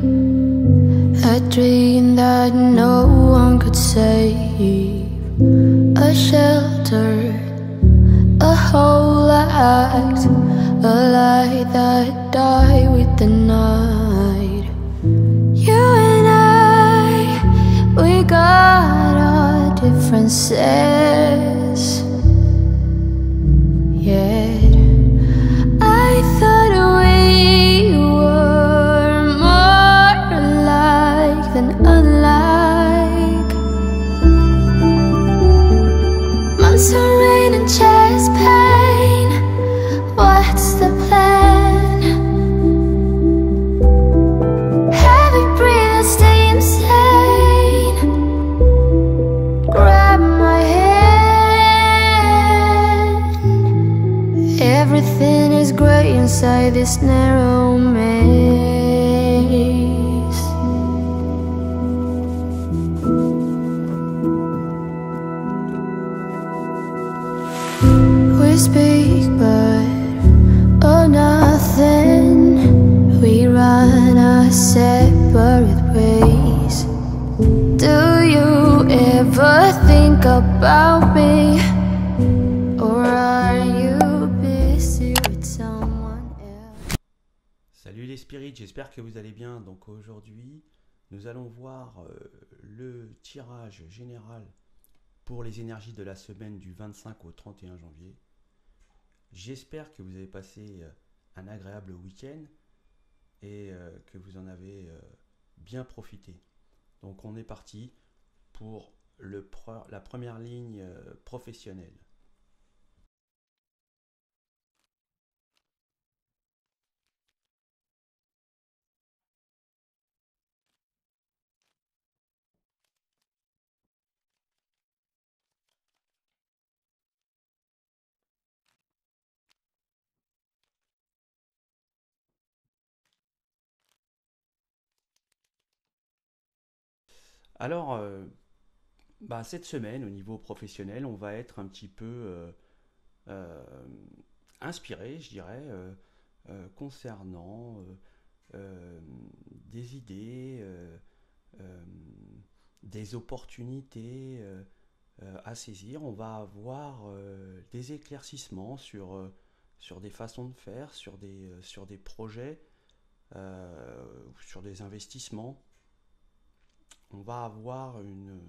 A dream that no one could save. A shelter, a whole act, a light that died with the night. You and I, we got our differences. Yet I thought we were more alike than unlike. Months of rain and chest pain. What's the plan? Heavy breathing, stay insane. Grab my hand. Everything is grey inside this narrow maze. We speak but oh nothing. We run our separate ways. Do you ever think about me? Or are you busy with someone else? Salut les spirites, j'espère que vous allez bien. Donc aujourd'hui, nous allons voir le tirage général pour les énergies de la semaine du 25 au 31 janvier. J'espère que vous avez passé un agréable week-end et que vous en avez bien profité. Donc on est parti pour la première ligne professionnelle. Alors, cette semaine, au niveau professionnel, on va être un petit peu euh, inspiré, je dirais, concernant des idées, euh, des opportunités à saisir. On va avoir des éclaircissements sur des façons de faire, sur des projets, sur des investissements. On va avoir une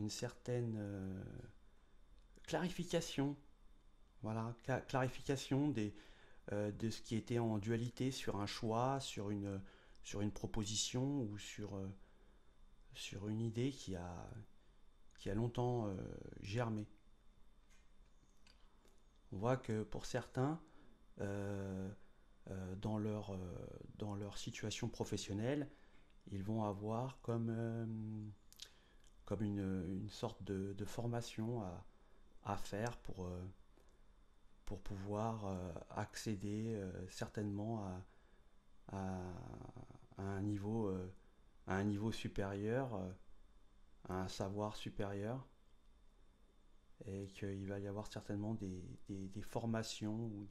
certaine clarification, voilà, clarification de ce qui était en dualité sur un choix, sur une proposition ou sur une idée qui a longtemps germé. On voit que pour certains, euh, dans leur situation professionnelle, ils vont avoir comme une sorte de formation à faire pour pouvoir accéder certainement à, à un niveau supérieur, à un savoir supérieur, et qu'il va y avoir certainement des formations ou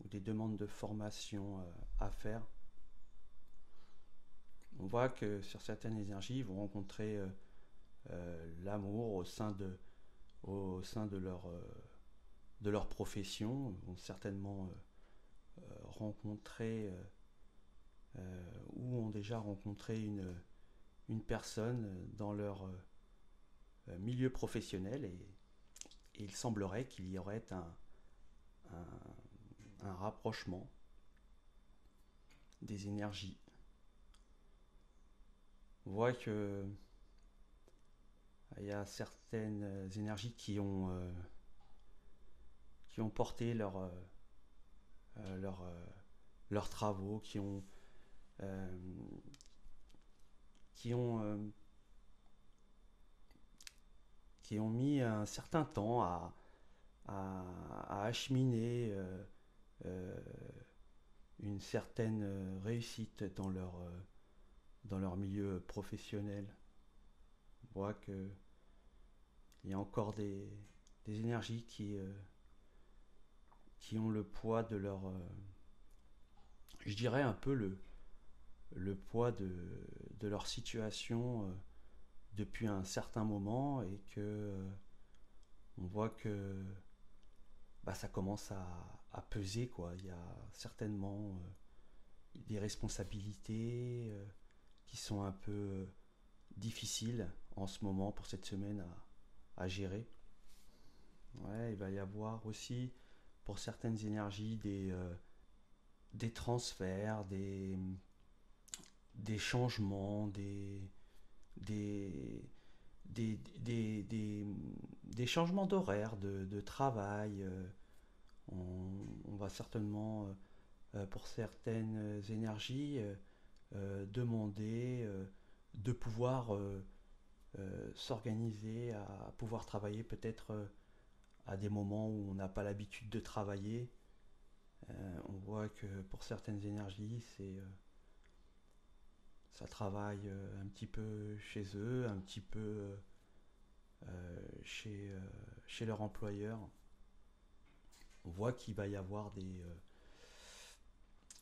des demandes de formation à faire. On voit que sur certaines énergies, ils vont rencontrer l'amour au sein de leur profession, ils vont certainement rencontrer ou ont déjà rencontré une personne dans leur milieu professionnel et il semblerait qu'il y aurait un rapprochement des énergies. On voit que il y a certaines énergies qui ont porté leurs travaux, euh, qui ont, euh, qui ont mis un certain temps à acheminer euh, une certaine réussite dans leur milieu professionnel. On voit qu'il y a encore des énergies qui ont le poids de leur, je dirais un peu le poids de leur situation depuis un certain moment et que on voit que bah, ça commence à peser quoi. Il y a certainement des responsabilités qui sont un peu difficiles en ce moment pour cette semaine à gérer. Ouais, il va y avoir aussi pour certaines énergies des transferts, des changements, des, des changements d'horaire, de travail. On va certainement, pour certaines énergies, demander de pouvoir s'organiser, à pouvoir travailler peut-être à des moments où on n'a pas l'habitude de travailler. On voit que pour certaines énergies, ça travaille un petit peu chez eux, un petit peu chez leur employeur. On voit qu'il va y avoir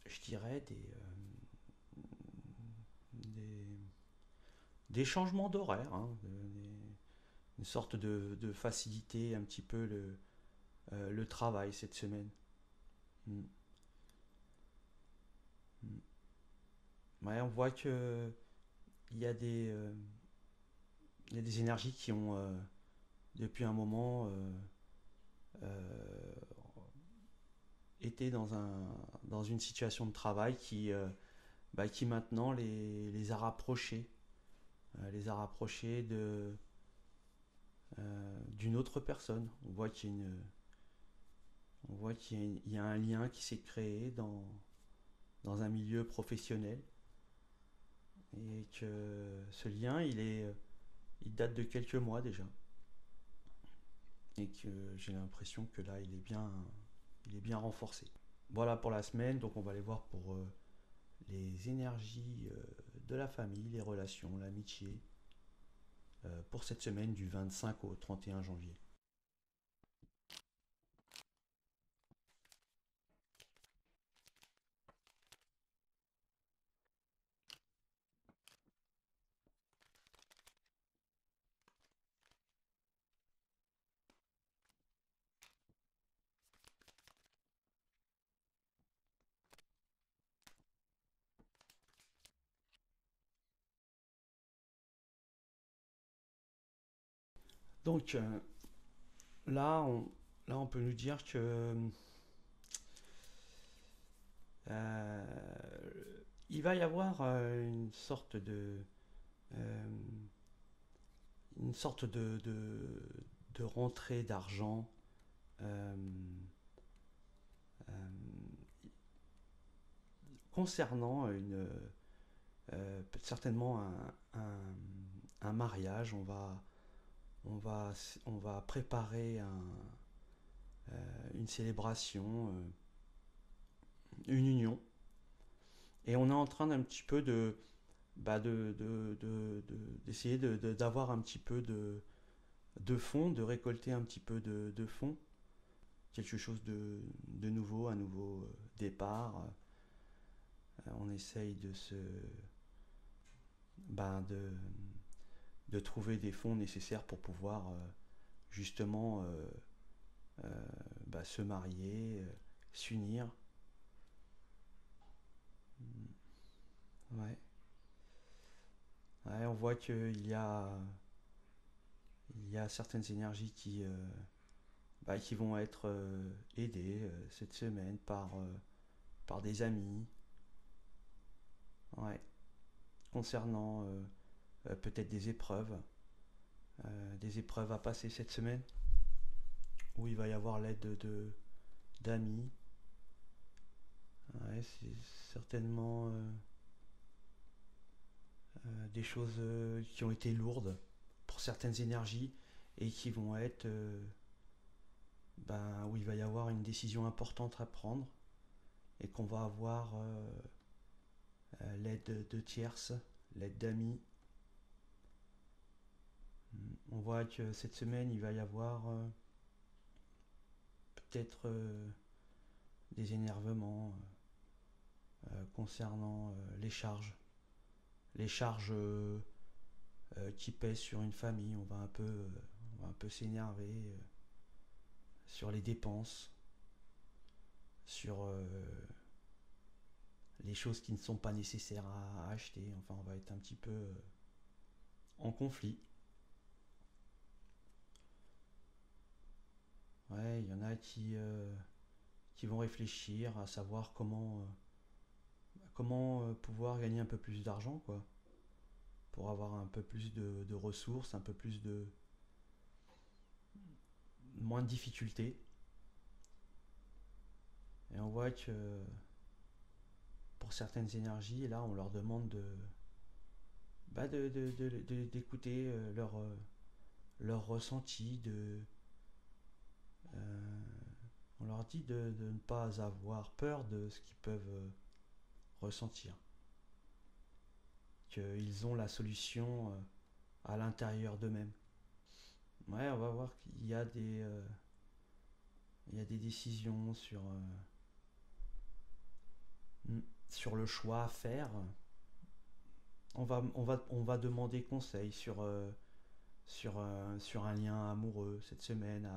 je dirais, des, des changements d'horaire, hein, une sorte de faciliter un petit peu le travail cette semaine. Mm. Mm. Ouais, on voit que il y a il y a des énergies qui ont depuis un moment euh, été dans une situation de travail qui maintenant les a rapprochés, les a rapprochés d'une autre personne. On voit on voit qu'il y a un lien qui s'est créé dans un milieu professionnel et que ce lien il date de quelques mois déjà et que j'ai l'impression que là il est bien renforcé. Voilà pour la semaine, donc on va aller voir pour les énergies de la famille, les relations, l'amitié, pour cette semaine du 25 au 31 janvier. Donc là, on, là, on peut nous dire que euh, il va y avoir euh, une sorte de rentrée d'argent euh, euh, concernant certainement un mariage. On va, on va préparer une célébration, une union. Et on est en train d'un petit peu d'essayer d'avoir un petit peu de fonds, de récolter un petit peu de fonds, quelque chose de nouveau, un nouveau départ. On essaye bah, de trouver des fonds nécessaires pour pouvoir justement euh, se marier, s'unir. Ouais. Ouais, on voit il y a certaines énergies qui vont être aidées cette semaine par des amis. Ouais. Concernant peut-être des épreuves à passer cette semaine, où il va y avoir l'aide d'amis. Ouais, c'est certainement des choses qui ont été lourdes pour certaines énergies et qui vont être où il va y avoir une décision importante à prendre et qu'on va avoir l'aide de tierces, l'aide d'amis. On voit que cette semaine, il va y avoir peut-être des énervements concernant les charges. les charges qui pèsent sur une famille. On va un peu s'énerver sur les dépenses, sur les choses qui ne sont pas nécessaires à acheter. Enfin, on va être un petit peu en conflit. Ouais, il y en a qui vont réfléchir à savoir comment pouvoir gagner un peu plus d'argent, quoi, pour avoir un peu plus de ressources, un peu plus de moins de difficultés. Et on voit que pour certaines énergies, là, on leur demande d'écouter leur ressenti, euh, on leur dit de ne pas avoir peur de ce qu'ils peuvent ressentir, qu'ils ont la solution à l'intérieur d'eux-mêmes. Ouais, on va voir qu'il y a des décisions sur le choix à faire. On va demander conseil sur un lien amoureux cette semaine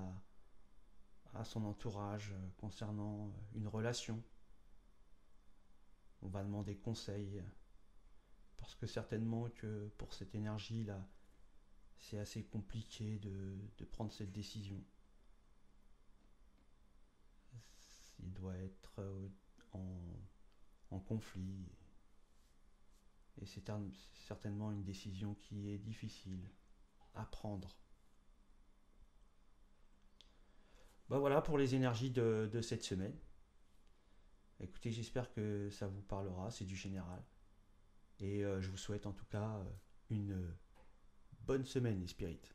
à son entourage concernant une relation. On va demander conseil parce que certainement que pour cette énergie-là, c'est assez compliqué de prendre cette décision. Il doit être en conflit et c'est certainement une décision qui est difficile à prendre. Bah voilà pour les énergies de cette semaine. Écoutez, j'espère que ça vous parlera, c'est du général. Et je vous souhaite en tout cas une bonne semaine les spirites.